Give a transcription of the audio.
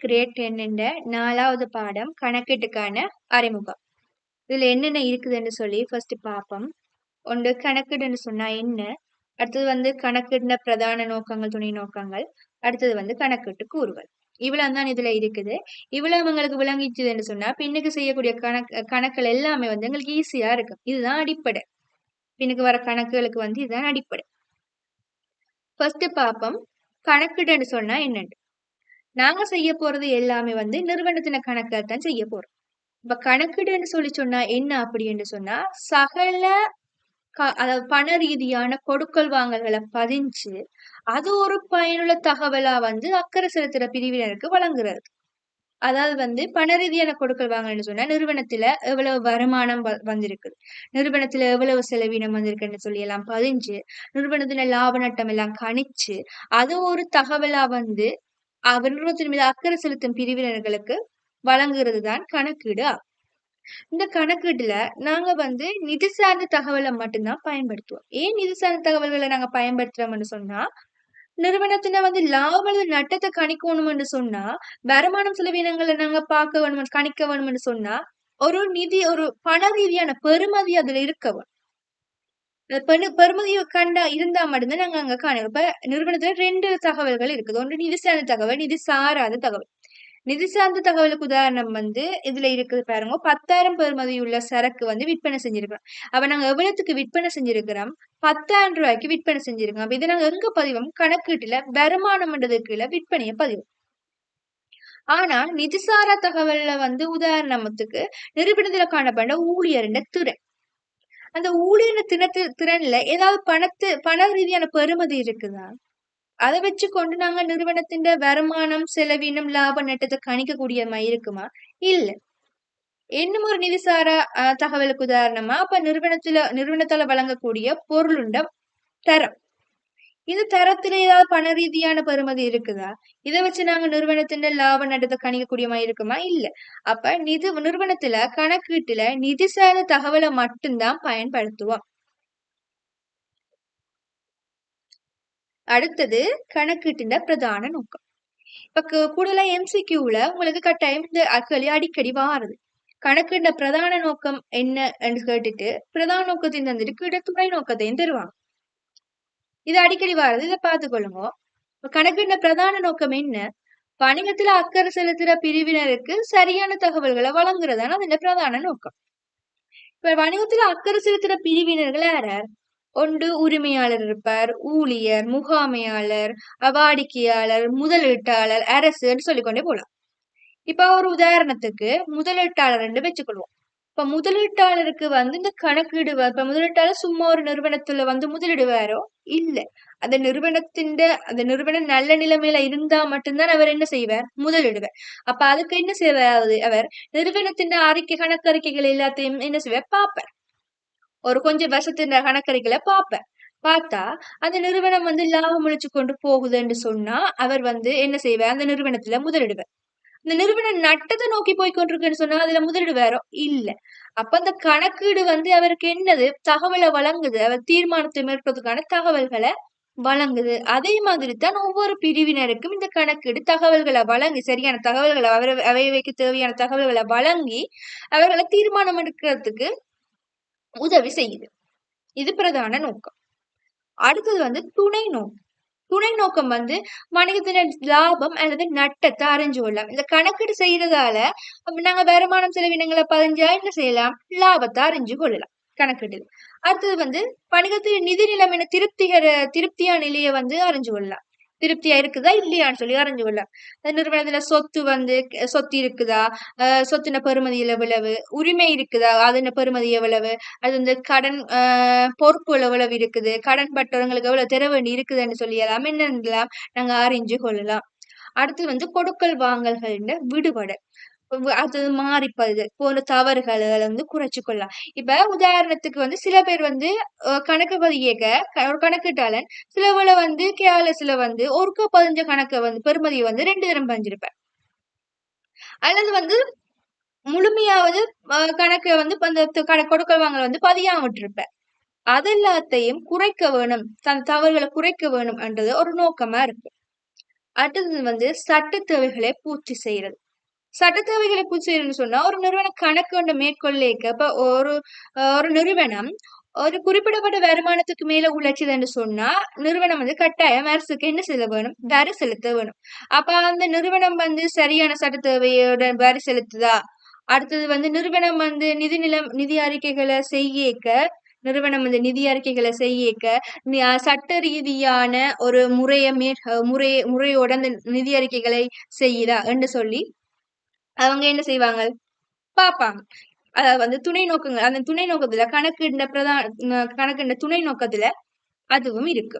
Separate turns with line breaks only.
Great 10 4வது பாடம் கணக்கீட்டுக்கான அறிமுகம். இதுல என்னென்ன இருக்குதுன்னு சொல்லி ஃபர்ஸ்ட் பார்ப்போம். ஒன்று கணக்கீடுன்னு சொன்னா என்ன, அடுத்தது கணக்கீடுன பிரதான நோக்கங்கள், துணை நோக்கங்கள், அடுத்தது கணக்கீட்டு கூறுகள். இவ்வளவு தான் இதுல இருக்குது. இவ்வளவு உங்களுக்கு விளங்கிச்சுன்னு சொன்னா பின்னுக்கு செய்யக்கூடிய கணக்குகள் எல்லாமே எங்களுக்கு ஈஸியா இருக்கும். இதுதான் அடிப்படை. பின்னுக்கு வர கணக்குகளுக்கு இதுதான் அடிப்படை. ஃபர்ஸ்ட் பார்ப்போம் கணக்கீடுன்னு சொன்னா என்னன்னு. நாங்க செய்ய போறது எல்லாமே நிறுவனத்தின கணக்குகள் தான் செய்ய போறோம். இப்ப கணக்கீடுன்னு சொல்லி சொன்னா என்ன அப்படின்னு சொன்னா, சகல அதாவது பண ரீதியான கொடுக்கல் வாங்கல்களை பதிஞ்சு அது ஒரு பயனுள்ள தகவலா அக்கறை செலுத்துற பிரிவினருக்கு வழங்குறது. அதாவது பண ரீதியான கொடுக்கல் வாங்கல்னு சொன்னா, நிறுவனத்துல எவ்வளவு வருமானம் வந்திருக்குது, நிறுவனத்துல எவ்வளவு செலவினம் வந்திருக்குன்னு சொல்லி எல்லாம் பதிஞ்சு, நிறுவனத்தின லாப நட்டம் எல்லாம் கணிச்சு அது ஒரு தகவலா நிறுவனத்தின் மீது அக்கறை செலுத்தும் பிரிவினர்களுக்கு வழங்குறது தான் கணக்கீடு ஆகும். இந்த கணக்கீடுல நாங்க நிதி சார்ந்த தகவலை மட்டும்தான் பயன்படுத்துவோம். ஏன் நிதி சார்ந்த தகவல்களை நாங்க பயன்படுத்துறோம்னு சொன்னா, நிறுவனத்தின லாப நட்டத்தை கணிக்கணும்னு சொன்னா, வருமானம் செலவினங்களை நாங்க பார்க்க வேணும், கணிக்க வேணும்னு சொன்னா, ஒரு பண ரீதியான பெறுமதி அதுல இருக்கவும் பெறுமதியை இருந்தா மட்டும்தான் நாங்க அங்க காணும். இப்ப நிறுவனத்துல 2 தகவல்கள் இருக்குது. ஒன்று நிதி சார்ந்த தகவல், நிதி சாராத தகவல். நிதி சார்ந்த தகவலுக்கு உதாரணம் இதுல இருக்குது பாருங்க. 10,000 பெறுமதியுள்ள சரக்கு விற்பனை செஞ்சிருக்கிறோம். அப்ப நாங்க எவ்வளவுக்கு விற்பனை செஞ்சிருக்கிறோம்? 10,000 ரூபாய்க்கு விற்பனை செஞ்சிருக்கோம். அப்ப இதை நாங்க எங்க பதிவோம்? கணக்கீட்டுல வருமானம்ன்றதுக்குள்ள விற்பனையை பதிவோம். ஆனா நிதிசாரா தகவல்ல உதாரணத்துக்கு நிறுவனத்துல காணப்பட்ட ஊழியர் திறன், அந்த ஊழியர் திறன்ல ஏதாவது பண ரீதியான பெறுமதி இருக்குதா? அதை வச்சு கொண்டு நாங்க நிறுவனத்தின் வருமானம், செலவினம், லாப நட்டத்தை கணிக்கக்கூடிய மாதிரி இருக்குமா? இல்ல. இன்னும் ஒரு நிதிசாரா தகவலுக்கு உதாரணமா, அப்ப நிறுவனத்தால வழங்கக்கூடிய பொருளுண்ட தரம், இந்த தரத்துல ஏதாவது பண ரீதியான பெறுமதி இருக்குதா? இதை வச்சு நாங்க நிறுவனத்தின் லாப நட்டத்தை கணிக்கக்கூடிய மாதிரி இருக்குமா? இல்ல. அப்ப நிறுவனத்துல கணக்கீட்டுல நிதி சார்ந்த தகவலை மட்டும்தான் பயன்படுத்துவோம். அடுத்தது கணக்கீட்டின் பிரதான நோக்கம். இப்ப கூடுதலா MCQல உங்களுக்கு கட்டாயம் இந்த அடிக்கடி வாருது. கணக்கீட பிரதான நோக்கம் என்ன என்று கேட்டுட்டு பிரதான நோக்கத்தையும் தந்துட்டு துணை நோக்கத்தையும் தருவாங்க. இது அடிக்கடி வாருது, இதை பார்த்துக்கொள்ளுங்க. கணக்கீட பிரதான நோக்கம் என்ன? வணிகத்துல அக்கறை செலுத்துற பிரிவினருக்கு சரியான தகவல்களை வழங்குறதான அதன் பிரதான நோக்கம். இப்ப வணிகத்துல அக்கறை செலுத்துற பிரிவினர்கள் யார்? ஒன்று உரிமையாளர் இருப்பார், ஊழியர், முகாமையாளர், வாடிக்கையாளர், முதலீட்டாளர், அரசுன்னு சொல்லிக்கொண்டே போலாம். இப்ப ஒரு உதாரணத்துக்கு முதலீட்டாளர் வச்சுக்கொள்வோம். இப்ப முதலீட்டாளருக்கு இந்த கணக்கீடு, இப்ப முதலீட்டாளர் சும்மா ஒரு நிறுவனத்துல முதலிடுவாரோ? இல்ல. அந்த நிறுவனம் நல்ல நிலைமையில இருந்தா மட்டும்தான் அவர் என்ன செய்வார்? முதலிடுவார். அப்ப அதுக்கு என்ன செய்வார்? அவர் நிறுவனத்தின் கணக்கறிக்கைகள் எல்லாத்தையும் என்ன செய்வார்? பார்ப்பார். ஒரு கொஞ்சம் வருஷத்தின் கணக்கறிக்கைகளை பார்ப்பேன். பார்த்தா அந்த நிறுவனம் லாபம் முழிச்சு கொண்டு போகுதுன்னு சொன்னா அவர் என்ன செய்வார்? அந்த நிறுவனத்துல முதலிடுவார். இந்த நிறுவனம் நட்டத்தை நோக்கி போய்கொண்டிருக்குன்னு சொன்னா அதுல முதலிடுவாரோ? இல்ல. அப்ப அந்த கணக்கீடு அவருக்கு என்னது? தகவலை வழங்குது. அவர் தீர்மானத்தை மேற்கொள்றதுக்கான தகவல்களை வழங்குது. அதே மாதிரி தான் ஒவ்வொரு பிரிவினருக்கும் இந்த கணக்கீடு தகவல்களை வழங்கி, சரியான தகவல்களை அவைக்கு தேவையான தகவல்களை வழங்கி அவர்களை தீர்மானம் எடுக்கிறதுக்கு உதவி செய்யுது. இது பிரதான நோக்கம். அடுத்தது துணை நோக்கம். துணை நோக்கம் வணிகத்தின் லாபம் அல்லது நட்டத்தை அறிஞ்சு கொள்ளலாம். இந்த கணக்கீடு செய்யறதால நாங்க வருமானம் செலவினங்களை பதிஞ்சா என்ன செய்யலாம்? லாபத்தை அறிஞ்சு கொள்ளலாம் கணக்கீடு. அடுத்தது வணிகத்தின் நிதி நிலைமையின திருப்தியான நிலையை அறிஞ்சு கொள்ளலாம். திருப்தியா இருக்குதா இல்லையான்னு சொல்லி அறிஞ்சு கொள்ளலாம். நிறுவனத்துல சொத்து இருக்குதா, சொத்துன பெறுமதி எவ்வளவு, உரிமை இருக்குதா, அதன பெறுமதி எவ்வளவு, அது கடன் பொறுப்புகள் எவ்வளவு இருக்குது, கடன் பட்டவங்களுக்கு எவ்வளவு தர வேண்டி இருக்குதுன்னு சொல்லி எல்லாம் என்னென்னலாம் நாங்க அறிஞ்சு கொள்ளலாம். அடுத்து கொடுக்கல் வாங்கல்கள் விடுபட, அது மாறிப்பது போன்ற தவறுகளை குறைச்சு கொள்ளலாம். இப்ப உதாரணத்துக்கு சில பேர் கணக்கு பதியேக்க ஒரு கணக்கிட்டாளன் சிலவுல கேர்லெஸ்ல ஒருக்கா பதிஞ்ச கணக்கை பெறுமதியை 2 தரம் பதிஞ்சிருப்பேன். அல்லது முழுமையாவது கணக்கு அந்த கொடுக்கல் வாங்கல பதியாம விட்டுருப்பேன். அதெல்லாத்தையும் குறைக்க வேணும், தன் தவறுகளை குறைக்க வேணும் என்றது ஒரு நோக்கமா இருக்கு. அடுத்தது வந்து சட்ட தேவைகளை பூர்த்தி செய்யறது. சட்ட தேவைகளை பூர்த்தி செய்யறதுன்னு சொன்னா ஒரு நிறுவனம் கணக்கு ஒன்றை மேற்கொள்ளைக்க இப்ப ஒரு நிறுவனம் ஒரு குறிப்பிடப்பட்ட வருமானத்துக்கு மேல உழைச்சதுன்னு சொன்னா நிறுவனம் வந்து கட்டாயம் அரசுக்கு என்ன செய்ய வேணும்? வரி செலுத்த வேணும். அப்ப அந்த நிறுவனம் வந்து சரியான சட்ட தேவையோட வரி செலுத்துதா? அடுத்தது வந்து நிறுவனம் வந்து நிதி அறிக்கைகளை செய்யக்க நிறுவனம் வந்து நிதி அறிக்கைகளை செய்யக்க சட்ட ரீதியான ஒரு முறையோட அந்த நிதி அறிக்கைகளை செய்யுதா என்று சொல்லி அவங்க என்ன செய்வாங்க? பார்ப்பாங்க. அதாவது வந்து துணை நோக்கங்கள் அந்த துணை நோக்கத்துல கணக்குன்ற துணை நோக்கத்துல அதுவும் இருக்கு.